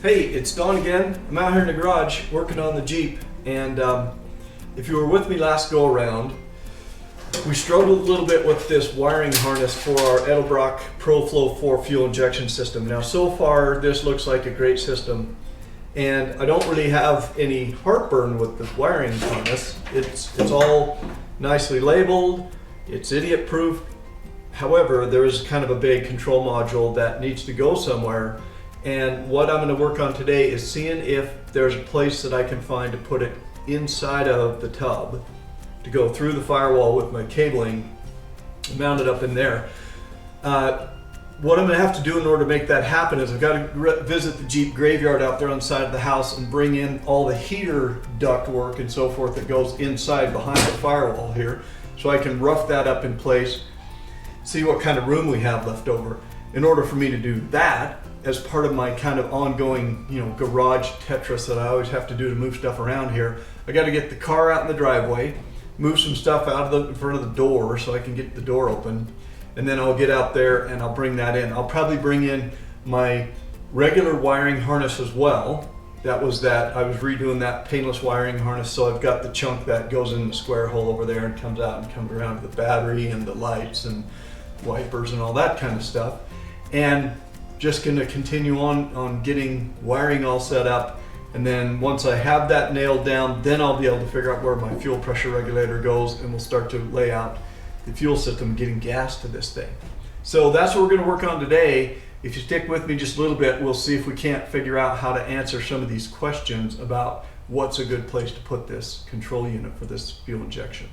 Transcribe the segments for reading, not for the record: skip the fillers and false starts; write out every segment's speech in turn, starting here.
Hey, it's Don again. I'm out here in the garage working on the Jeep, and if you were with me last go around, we struggled a little bit with this wiring harness for our Edelbrock Pro-Flo 4 fuel injection system. Now so far this looks like a great system, and I don't really have any heartburn with the wiring harness. It's all nicely labeled, it's idiot proof. However, there is kind of a big control module that needs to go somewhere. And what I'm going to work on today is seeing if there's a place that I can find to put it inside of the tub to go through the firewall with my cabling, mount it up in there. What I'm going to have to do in order to make that happen is I've got to visit the Jeep graveyard out there on the side of the house and bring in all the heater duct work and so forth that goes inside behind the firewall here, so I can rough that up in place, see what kind of room we have left over. In order for me to do that, as part of my kind of ongoing, garage Tetris that I always have to do to move stuff around here, I got to get the car out in the driveway, move some stuff out of in front of the door so I can get the door open, and then I'll get out there and I'll bring that in. I'll probably bring in my regular wiring harness as well. I was redoing that painless wiring harness, so I've got the chunk that goes in the square hole over there and comes out and comes around to the battery and the lights and wipers and all that kind of stuff. And just going to continue on getting wiring all set up, and then once I have that nailed down, then I'll be able to figure out where my fuel pressure regulator goes, and we'll start to lay out the fuel system getting gas to this thing. So that's what we're going to work on today. If you stick with me just a little bit, we'll see if we can't figure out how to answer some of these questions about what's a good place to put this control unit for this fuel injection.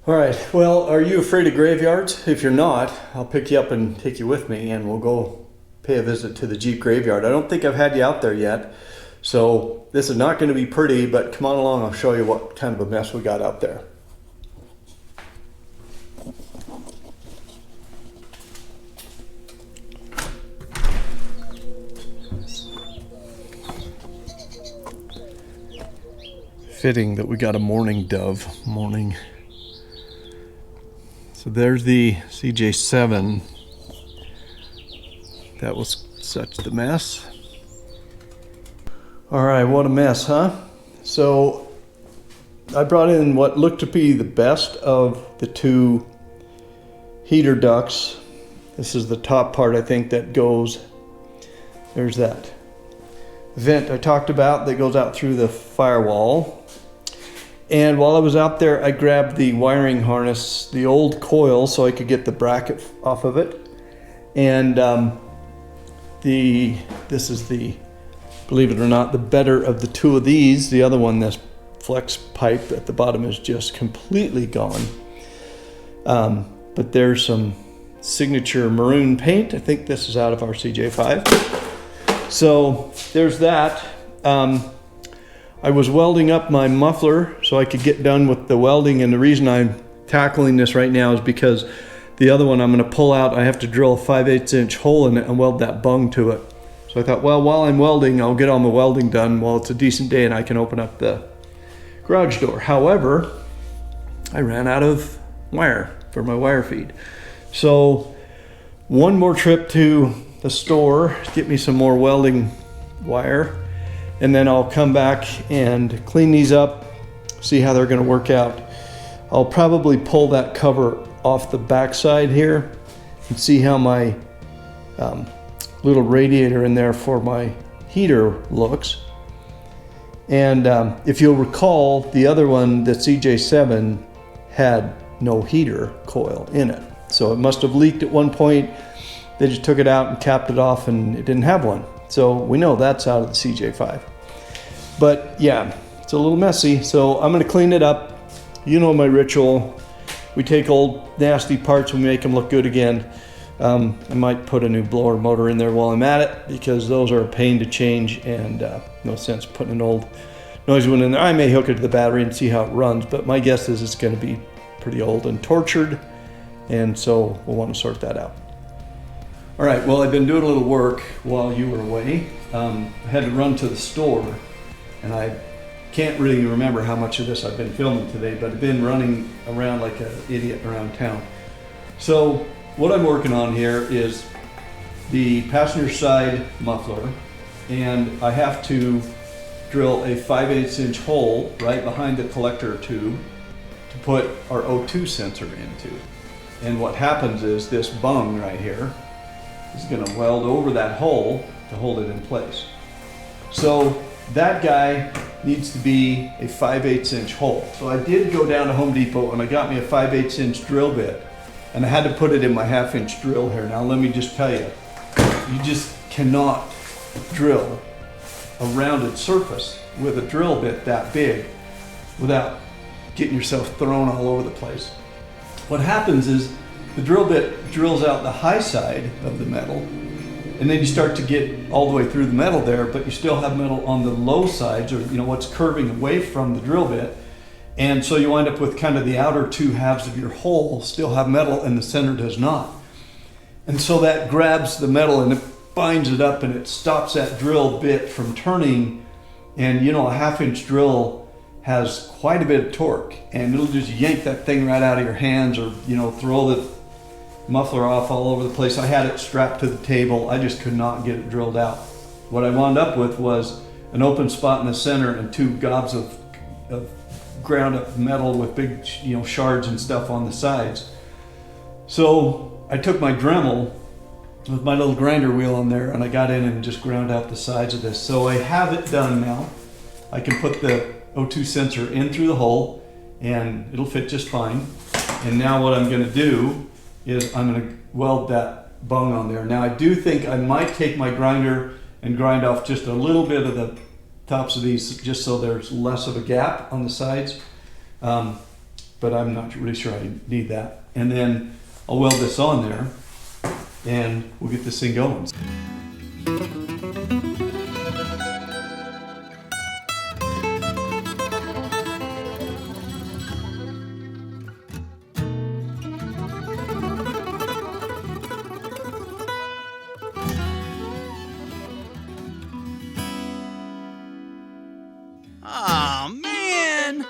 All right, well, are you afraid of graveyards? If you're not, I'll pick you up and take you with me, and we'll go pay a visit to the Jeep graveyard. I don't think I've had you out there yet, so this is not going to be pretty, but come on along, I'll show you what kind of a mess we got out there. Fitting that we got a mourning dove morning. So there's the CJ7. That was such the mess. All right, what a mess, huh? So I brought in what looked to be the best of the two heater ducts. This is the top part, I think, that goes, there's that vent I talked about that goes out through the firewall. And while I was out there, I grabbed the wiring harness, the old coil, so I could get the bracket off of it. And this is the, believe it or not, the better of the two of these. The other one, this flex pipe at the bottom, is just completely gone. But there's some signature maroon paint. I think this is out of our CJ5. So there's that. I was welding up my muffler so I could get done with the welding, and the reason I'm tackling this right now is because the other one I'm going to pull out. I have to drill a 5/8 inch hole in it and weld that bung to it. So I thought, well, while I'm welding, I'll get all my welding done while it's a decent day and I can open up the garage door. However, I ran out of wire for my wire feed. So one more trip to the store, get me some more welding wire, and then I'll come back and clean these up, see how they're going to work out. I'll probably pull that cover off the backside here and see how my little radiator in there for my heater looks. And if you'll recall, the other one, the CJ7, had no heater coil in it. So it must have leaked at one point. They just took it out and capped it off, and it didn't have one. So we know that's out of the CJ5. But yeah, it's a little messy, so I'm gonna clean it up. You know my ritual. We take old nasty parts and we make them look good again. I might put a new blower motor in there while I'm at it, because those are a pain to change, and no sense putting an old noisy one in there. I may hook it to the battery and see how it runs, but my guess is it's gonna be pretty old and tortured, and so we'll want to sort that out. All right, well, I've been doing a little work while you were away. I had to run to the store, and I can't really remember how much of this I've been filming today, but I've been running around like an idiot around town. So what I'm working on here is the passenger side muffler, and I have to drill a 5/8 inch hole right behind the collector tube to put our O2 sensor into. And what happens is this bung right here is going to weld over that hole to hold it in place. So that guy needs to be a 5/8 inch hole. So I did go down to Home Depot and I got me a 5/8 inch drill bit, and I had to put it in my 1/2 inch drill here. Now let me just tell you, you just cannot drill a rounded surface with a drill bit that big without getting yourself thrown all over the place. What happens is the drill bit drills out the high side of the metal, and then you start to get all the way through the metal there, but you still have metal on the low sides, or what's curving away from the drill bit. And so you wind up with kind of the outer 2 halves of your hole still have metal and the center does not. And so that grabs the metal and it binds it up and it stops that drill bit from turning. And a 1/2 inch drill has quite a bit of torque, and it'll just yank that thing right out of your hands, or throw the muffler off all over the place. I had it strapped to the table. I just could not get it drilled out. What I wound up with was an open spot in the center and 2 gobs of ground up metal with big shards and stuff on the sides. So I took my Dremel with my little grinder wheel on there, and I got in and just ground out the sides of this. So I have it done now. I can put the O2 sensor in through the hole and it'll fit just fine. And now what I'm going to do is I'm going to weld that bung on there. Now I do think I might take my grinder and grind off just a little bit of the tops of these, just so there's less of a gap on the sides. But I'm not really sure I need that. And then I'll weld this on there and we'll get this thing going. Aw, man!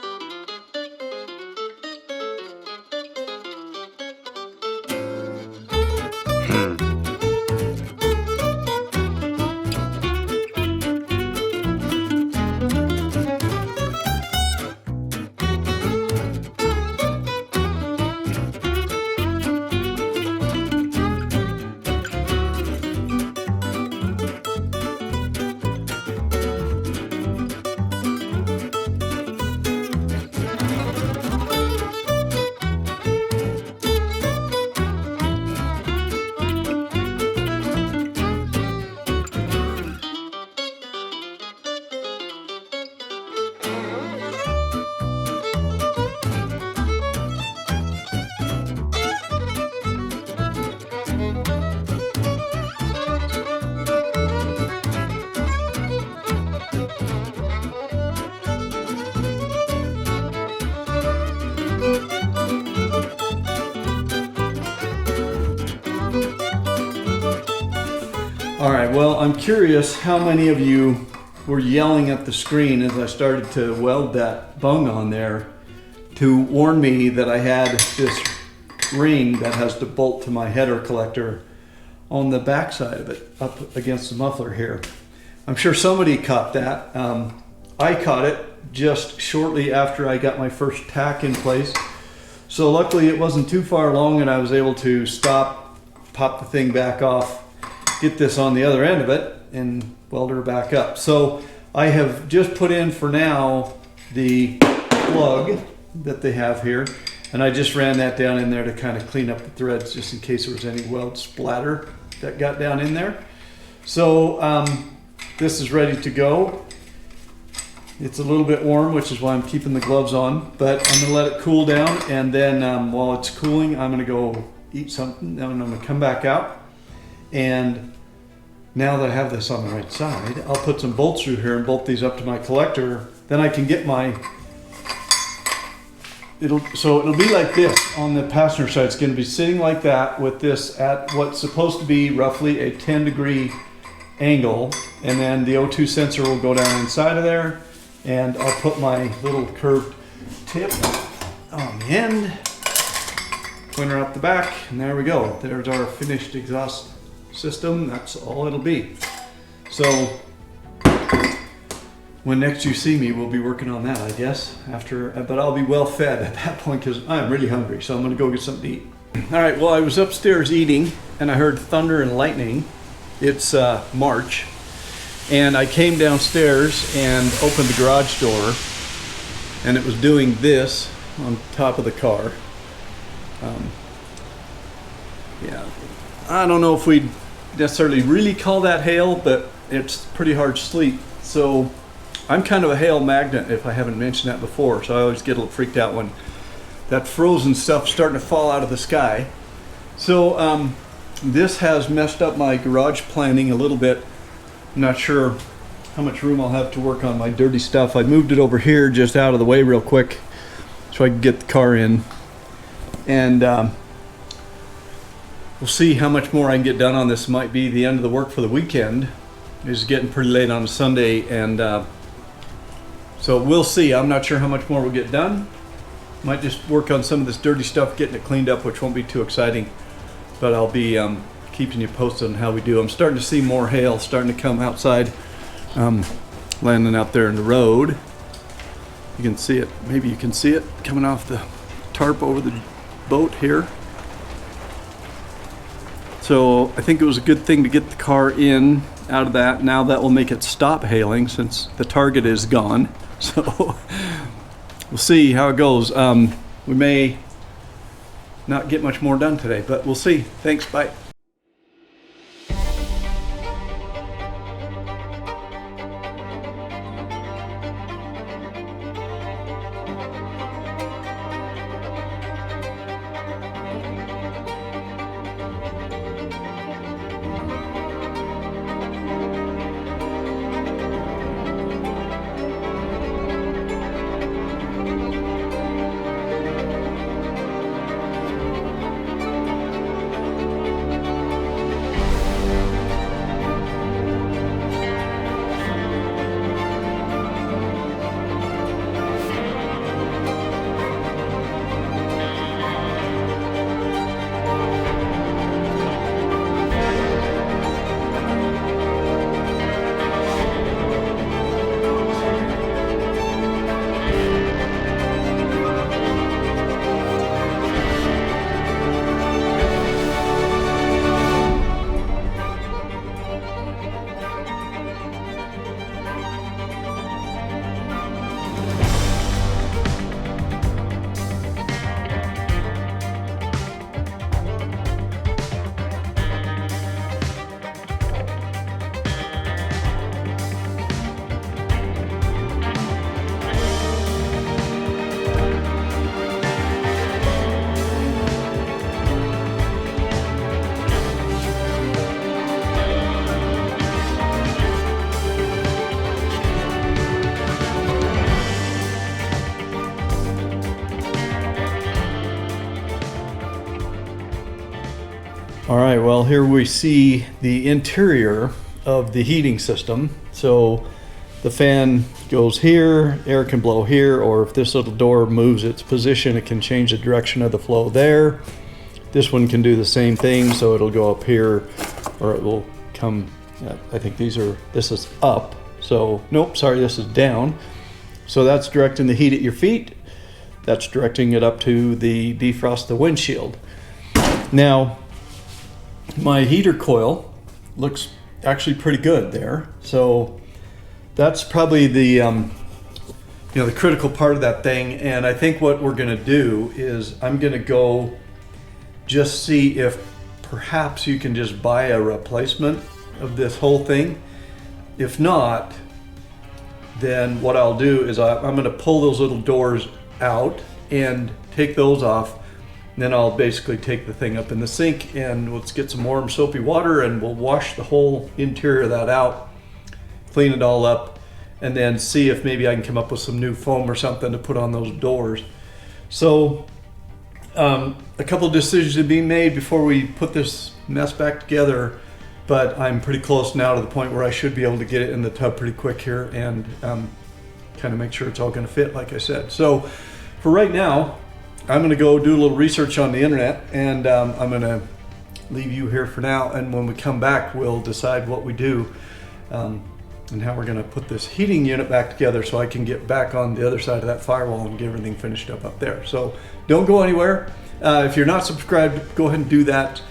All right, well, I'm curious how many of you were yelling at the screen as I started to weld that bung on there to warn me that I had this ring that has to bolt to my header collector on the back side of it, up against the muffler here. I'm sure somebody caught that. I caught it just shortly after I got my first tack in place. So luckily it wasn't too far along and I was able to stop, pop the thing back off, get this on the other end of it, and weld her back up. So I have just put in for now the plug that they have here, and I just ran that down in there to kind of clean up the threads just in case there was any weld splatter that got down in there. So this is ready to go. It's a little bit warm, which is why I'm keeping the gloves on, but I'm gonna let it cool down, and then while it's cooling, I'm gonna go eat something, and I'm gonna come back out. And now that I have this on the right side, I'll put some bolts through here and bolt these up to my collector. Then I can get my, it'll be like this on the passenger side. It's going to be sitting like that with this at what's supposed to be roughly a 10-degree angle, and then the O2 sensor will go down inside of there, And I'll put my little curved tip on the end, pointer out the back, and there we go. There's our finished exhaust system. That's all it'll be. So when next you see me, we'll be working on that, I guess. But I'll be well fed at that point because I'm really hungry. So I'm gonna go get something to eat. All right, well, I was upstairs eating and I heard thunder and lightning. It's March. And I came downstairs and opened the garage door and it was doing this on top of the car. Yeah, I don't know if we'd necessarily really call that hail, but it's pretty hard sleet. So I'm kind of a hail magnet if I haven't mentioned that before. So I always get a little freaked out when that frozen stuff's starting to fall out of the sky. So this has messed up my garage planning a little bit. I'm not sure how much room I'll have to work on my dirty stuff. I moved it over here just out of the way real quick so I can get the car in. And we'll see how much more I can get done on this. Might be the end of the work for the weekend. It's getting pretty late on a Sunday, and so we'll see. I'm not sure how much more we'll get done. Might just work on some of this dirty stuff, getting it cleaned up, which won't be too exciting. But I'll be keeping you posted on how we do. I'm starting to see more hail starting to come outside, landing out there in the road. You can see it. Maybe you can see it coming off the tarp over the boat here. So I think it was a good thing to get the car in out of that. Now that will make it stop hailing since the target is gone. So we'll see how it goes. We may not get much more done today, but we'll see. Thanks, bye. All right, well, here we see the interior of the heating system. So the fan goes here, air can blow here, or if this little door moves its position, it can change the direction of the flow there. This one can do the same thing, so it'll go up here, or it will come, I think this is up. So, nope, sorry, this is down. So that's directing the heat at your feet. That's directing it up to the defrost the windshield. Now, my heater coil looks actually pretty good there. So that's probably the the critical part of that thing. And I think what we're gonna do is I'm gonna go just see if perhaps you can just buy a replacement of this whole thing. If not, then what I'll do is I'm gonna pull those little doors out and take those off. Then I'll basically take the thing up in the sink and let's get some warm soapy water and we'll wash the whole interior of that out, clean it all up, and then see if maybe I can come up with some new foam or something to put on those doors. So a couple of decisions are being made before we put this mess back together, but I'm pretty close now to the point where I should be able to get it in the tub pretty quick here and kind of make sure it's all going to fit, like I said. So for right now, I'm going to go do a little research on the internet, and I'm going to leave you here for now. And when we come back, we'll decide what we do and how we're going to put this heating unit back together so I can get back on the other side of that firewall and get everything finished up there. So don't go anywhere. If you're not subscribed, go ahead and do that.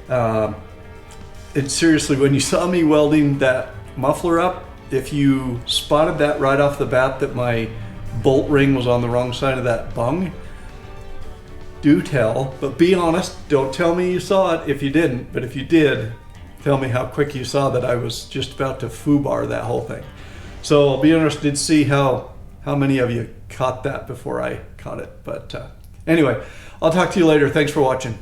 And seriously, when you saw me welding that muffler up, if you spotted that right off the bat that my bolt ring was on the wrong side of that bung, do tell, but be honest. Don't tell me you saw it if you didn't, but if you did, tell me how quick you saw that I was just about to foobar that whole thing. So I'll be interested to see how many of you caught that before I caught it. But anyway, I'll talk to you later. Thanks for watching.